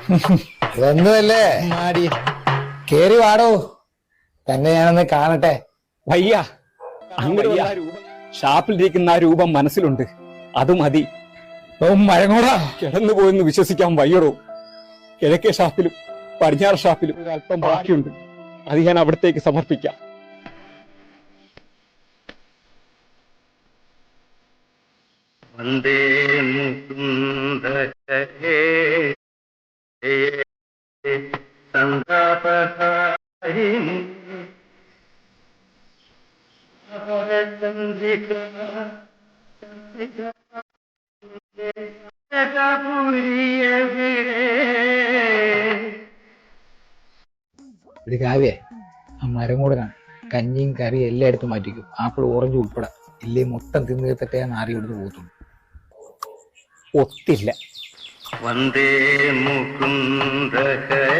ഒന്നുമല്ലേ മാടി കേറി വാടോ, തന്നെ ഞാനൊന്ന് കാണട്ടെ. വയ്യ, അങ്ങനെ ഷാപ്പിലിരിക്കുന്ന ആ രൂപം മനസ്സിലുണ്ട്, അത് മതി. മഴങ്ങൂടാ കിടന്നുപോയെന്ന് വിശ്വസിക്കാൻ വയ്യടോ. കിഴക്കേ ഷാപ്പിലും പടിഞ്ഞാറ് ഷാപ്പിലും ഒരു അല്പം ബാക്കിയുണ്ട്, അത് ഞാൻ അവിടത്തേക്ക് സമർപ്പിക്കാം. വന്ദേ മുകുന്ദ ഹരേ സന്താപഹാരിണി ഒരു കാവ്യേ, ആ മരം കൂടനാണ് കഞ്ഞിയും കറിയും എല്ലാം എടുത്ത് മാറ്റിക്കും, ആപ്പിൾ ഓറഞ്ച് ഉൾപ്പെടെ. ഇല്ലേ മൊത്തം തിന്നു തീർത്തിട്ടേ നാറി എടുത്ത് പോകത്തുള്ളൂ. ഒത്തില്ല. വന്ദേ മുകുന്ദ ഹരേ